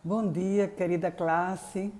Bom dia, querida classe.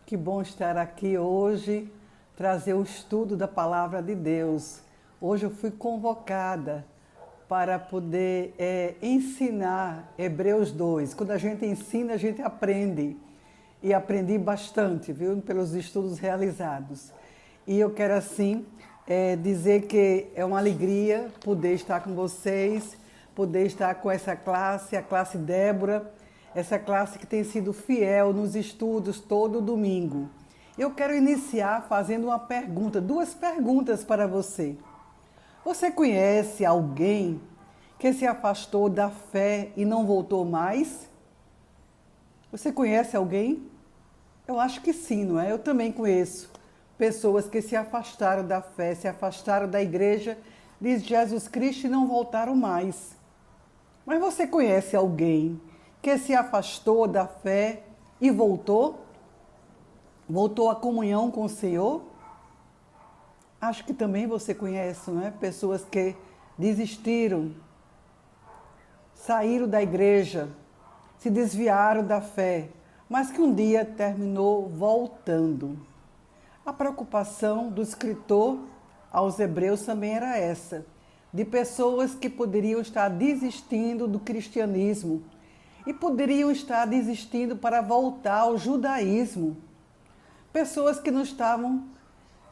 Que bom estar aqui hoje, trazer o estudo da Palavra de Deus. Hoje eu fui convocada para poder ensinar Hebreus 2. Quando a gente ensina, a gente aprende. E aprendi bastante, viu, pelos estudos realizados. E eu quero, assim, dizer que é uma alegria poder estar com vocês, poder estar com essa classe, a classe Débora, essa classe que tem sido fiel nos estudos todo domingo. Eu quero iniciar fazendo uma pergunta, duas perguntas para você. Você conhece alguém que se afastou da fé e não voltou mais? Você conhece alguém? Eu acho que sim, não é? Eu também conheço pessoas que se afastaram da fé, se afastaram da igreja de Jesus Cristo e não voltaram mais. Mas você conhece alguém que se afastou da fé e voltou? Voltou à comunhão com o Senhor? Acho que também você conhece, não é? Pessoas que desistiram, saíram da igreja, se desviaram da fé, mas que um dia terminou voltando. A preocupação do escritor aos Hebreus também era essa, de pessoas que poderiam estar desistindo do cristianismo e poderiam estar desistindo para voltar ao judaísmo. Pessoas que não estavam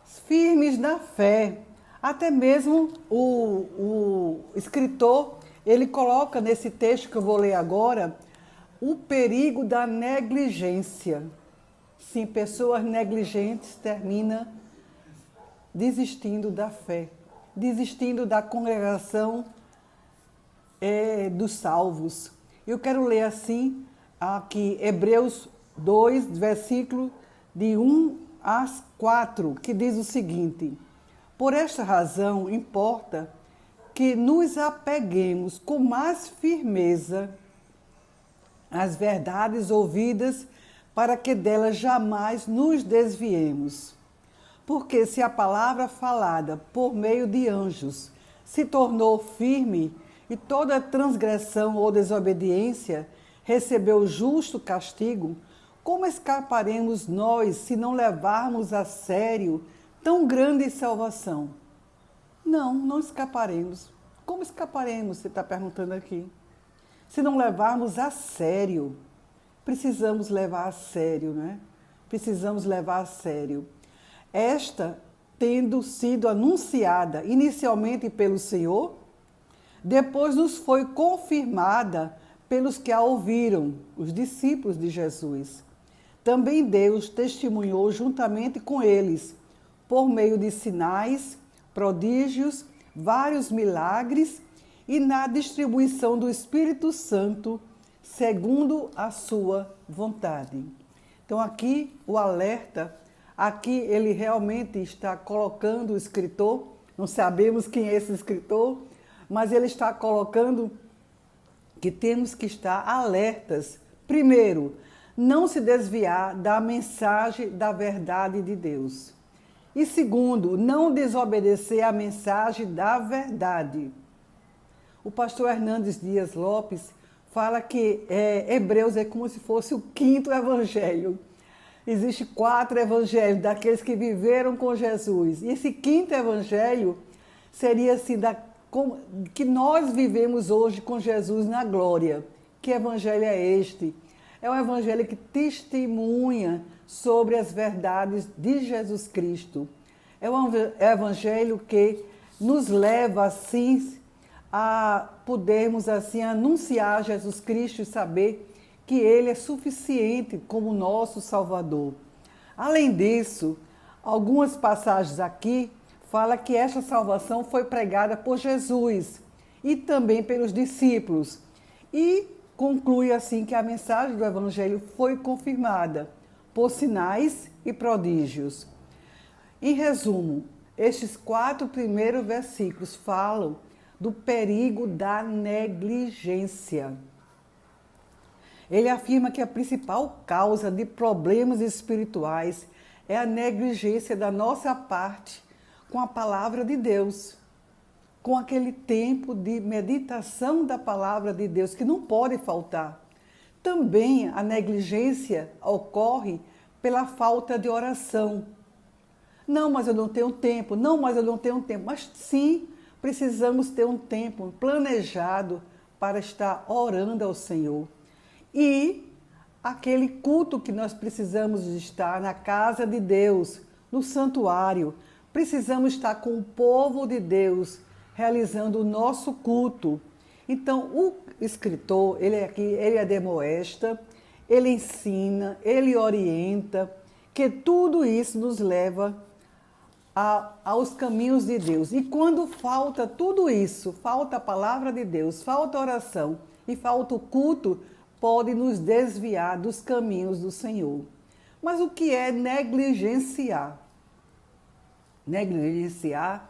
firmes na fé. Até mesmo o escritor, ele coloca nesse texto que eu vou ler agora, o perigo da negligência. Sim, pessoas negligentes terminam desistindo da fé, desistindo da congregação dos salvos. Eu quero ler assim, aqui, Hebreus 2, versículo de 1 a 4, que diz o seguinte: por esta razão importa que nos apeguemos com mais firmeza às verdades ouvidas, para que delas jamais nos desviemos. Porque se a palavra falada por meio de anjos se tornou firme e toda transgressão ou desobediência recebeu justo castigo, como escaparemos nós se não levarmos a sério tão grande salvação? Não, não escaparemos. Como escaparemos, você está perguntando aqui? Se não levarmos a sério, precisamos levar a sério, né? Precisamos levar a sério. Esta tendo sido anunciada inicialmente pelo Senhor, depois nos foi confirmada pelos que a ouviram, os discípulos de Jesus. Também Deus testemunhou juntamente com eles, por meio de sinais, prodígios, vários milagres e na distribuição do Espírito Santo, segundo a sua vontade. Então aqui o alerta, aqui ele realmente está colocando o escritor, não sabemos quem é esse escritor, mas ele está colocando que temos que estar alertas. Primeiro, não se desviar da mensagem da verdade de Deus. E segundo, não desobedecer à mensagem da verdade. O pastor Hernandes Dias Lopes fala que Hebreus é como se fosse o quinto evangelho. Existem 4 evangelhos daqueles que viveram com Jesus. E esse quinto evangelho seria assim, que nós vivemos hoje com Jesus na glória. Que evangelho é este? É um evangelho que testemunha sobre as verdades de Jesus Cristo. É um evangelho que nos leva assim a podermos assim anunciar Jesus Cristo e saber que Ele é suficiente como nosso Salvador. Além disso, algumas passagens aqui falam que esta salvação foi pregada por Jesus e também pelos discípulos. E conclui assim que a mensagem do Evangelho foi confirmada por sinais e prodígios. Em resumo, estes 4 primeiros versículos falam do perigo da negligência. Ele afirma que a principal causa de problemas espirituais é a negligência da nossa parte com a palavra de Deus, com aquele tempo de meditação da palavra de Deus que não pode faltar. Também a negligência ocorre pela falta de oração. Não, mas eu não tenho tempo. Não, mas eu não tenho tempo. Mas sim, precisamos ter um tempo planejado para estar orando ao Senhor. E aquele culto que nós precisamos estar na casa de Deus, no santuário. Precisamos estar com o povo de Deus, realizando o nosso culto. Então, o escritor, ele admoesta, ele ensina, ele orienta, que tudo isso nos leva aos caminhos de Deus. E quando falta tudo isso, falta a palavra de Deus, falta a oração e falta o culto, pode nos desviar dos caminhos do Senhor. Mas o que é negligenciar? Negligenciar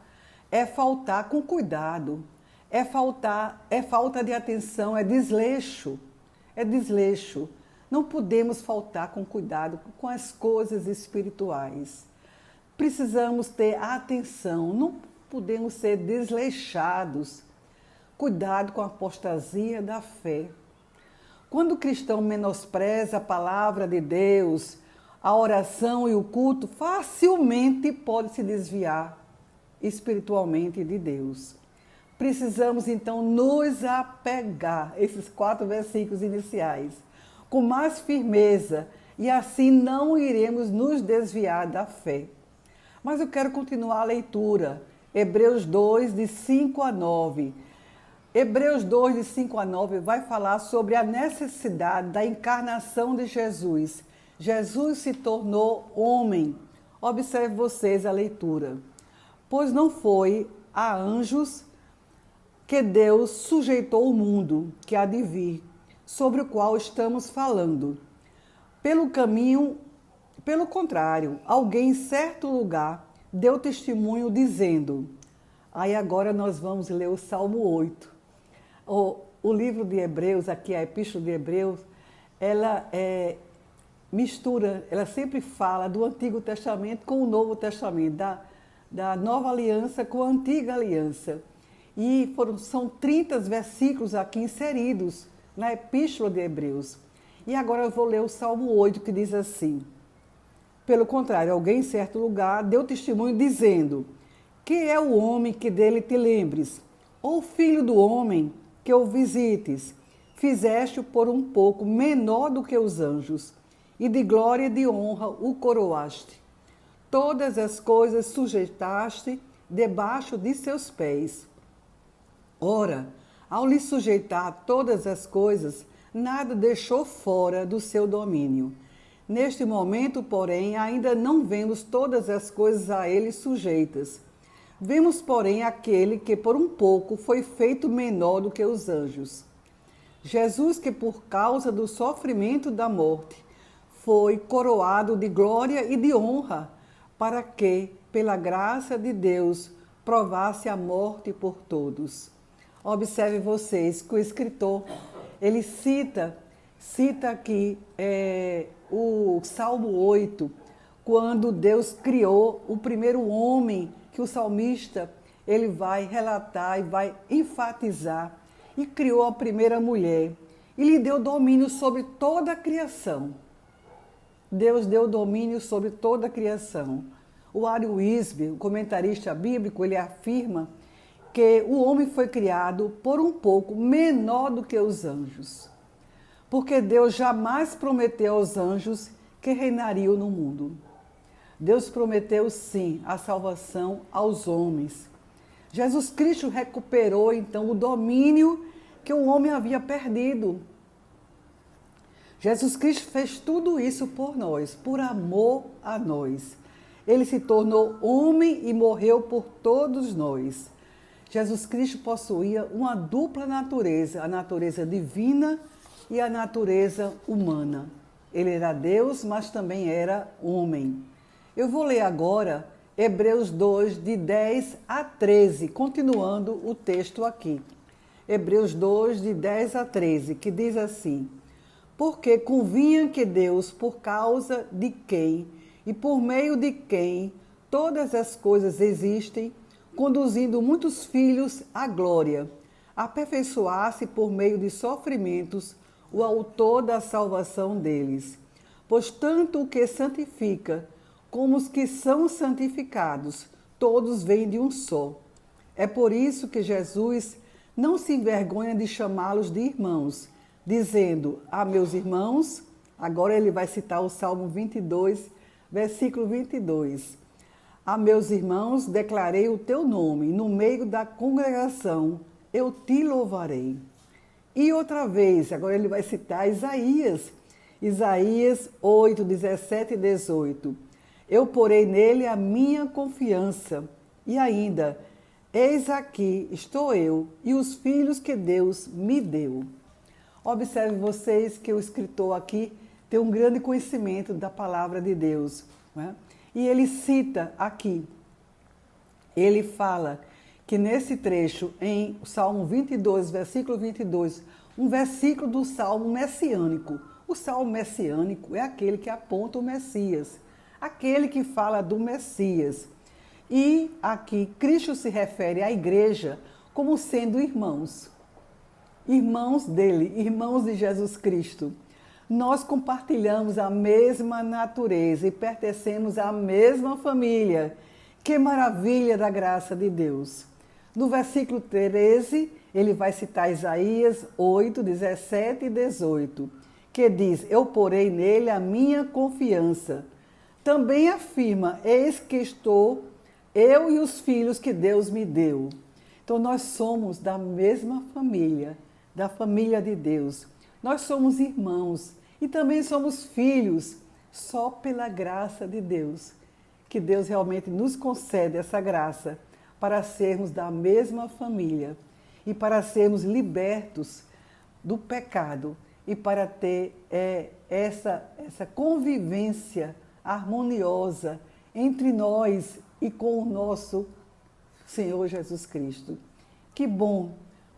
é faltar com cuidado, é falta de atenção, é desleixo, é desleixo. Não podemos faltar com cuidado com as coisas espirituais. Precisamos ter atenção, não podemos ser desleixados. Cuidado com a apostasia da fé. Quando o cristão menospreza a palavra de Deus, a oração e o culto, facilmente pode se desviar espiritualmente de Deus. Precisamos então nos apegar, esses 4 versículos iniciais, com mais firmeza, e assim não iremos nos desviar da fé. Mas eu quero continuar a leitura. Hebreus 2, de 5 a 9. Hebreus 2, de 5 a 9, vai falar sobre a necessidade da encarnação de Jesus. Jesus se tornou homem. Observe vocês a leitura. Pois não foi a anjos que Deus sujeitou o mundo que há de vir, sobre o qual estamos falando. Pelo contrário, alguém em certo lugar deu testemunho dizendo. Aí agora nós vamos ler o Salmo 8. O livro de Hebreus, aqui a Epístola de Hebreus, ela mistura, ela sempre fala do Antigo Testamento com o Novo Testamento, da Nova Aliança com a Antiga Aliança. E são 30 versículos aqui inseridos na Epístola de Hebreus. E agora eu vou ler o Salmo 8, que diz assim. Pelo contrário, alguém em certo lugar deu testemunho dizendo, que é o homem que dele te lembres, ou o filho do homem que o visites, fizeste-o por um pouco menor do que os anjos, e de glória e de honra o coroaste. Todas as coisas sujeitaste debaixo de seus pés. Ora, ao lhe sujeitar todas as coisas, nada deixou fora do seu domínio. Neste momento, porém, ainda não vemos todas as coisas a ele sujeitas. Vemos, porém, aquele que por um pouco foi feito menor do que os anjos. Jesus, que por causa do sofrimento da morte, foi coroado de glória e de honra, para que, pela graça de Deus, provasse a morte por todos. Observe vocês que o escritor, ele cita aqui o Salmo 8, quando Deus criou o primeiro homem, que o salmista ele vai relatar e vai enfatizar, e criou a primeira mulher, e lhe deu domínio sobre toda a criação. Deus deu domínio sobre toda a criação. O Ari Wisby, o comentarista bíblico, ele afirma que o homem foi criado por um pouco menor do que os anjos. Porque Deus jamais prometeu aos anjos que reinariam no mundo. Deus prometeu, sim, a salvação aos homens. Jesus Cristo recuperou, então, o domínio que o homem havia perdido. Jesus Cristo fez tudo isso por nós, por amor a nós. Ele se tornou homem e morreu por todos nós. Jesus Cristo possuía uma dupla natureza, a natureza divina e a natureza humana. Ele era Deus, mas também era homem. Eu vou ler agora Hebreus 2, de 10 a 13, continuando o texto aqui. Hebreus 2, de 10 a 13, que diz assim: porque convinha que Deus, por causa de quem e por meio de quem todas as coisas existem, conduzindo muitos filhos à glória, aperfeiçoasse por meio de sofrimentos o autor da salvação deles. Pois tanto o que santifica como os que são santificados, todos vêm de um só. É por isso que Jesus não se envergonha de chamá-los de irmãos, dizendo: "Ah, meus irmãos", agora ele vai citar o Salmo 22, versículo 22. "A meus irmãos, declarei o teu nome, no meio da congregação, eu te louvarei." E outra vez, agora ele vai citar Isaías 8, 17 e 18. "Eu porei nele a minha confiança." E ainda, "Eis aqui estou eu e os filhos que Deus me deu." Observe vocês que o escritor aqui tem um grande conhecimento da palavra de Deus, né? E ele cita aqui, ele fala que nesse trecho, em Salmo 22, versículo 22, um versículo do Salmo messiânico. O Salmo messiânico é aquele que aponta o Messias, aquele que fala do Messias. E aqui Cristo se refere à igreja como sendo irmãos. Irmãos dele, irmãos de Jesus Cristo. Nós compartilhamos a mesma natureza e pertencemos à mesma família. Que maravilha da graça de Deus! No versículo 13, ele vai citar Isaías 8, 17 e 18, que diz: "Eu porei nele a minha confiança." Também afirma: "Eis que estou eu e os filhos que Deus me deu." Então nós somos da mesma família, da família de Deus. Nós somos irmãos e também somos filhos, só pela graça de Deus, que Deus realmente nos concede essa graça para sermos da mesma família e para sermos libertos do pecado e para ter essa convivência harmoniosa entre nós e com o nosso Senhor Jesus Cristo. Que bom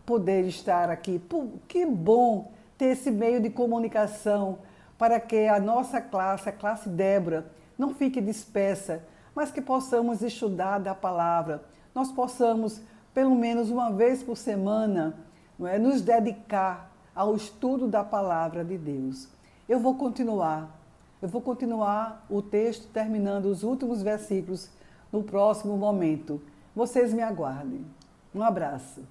poder estar aqui, que bom ter esse meio de comunicação para que a nossa classe, a classe Débora, não fique dispersa, mas que possamos estudar da palavra, nós possamos, pelo menos uma vez por semana, não é, nos dedicar ao estudo da palavra de Deus. Eu vou continuar o texto terminando os últimos versículos no próximo momento. Vocês me aguardem. Um abraço.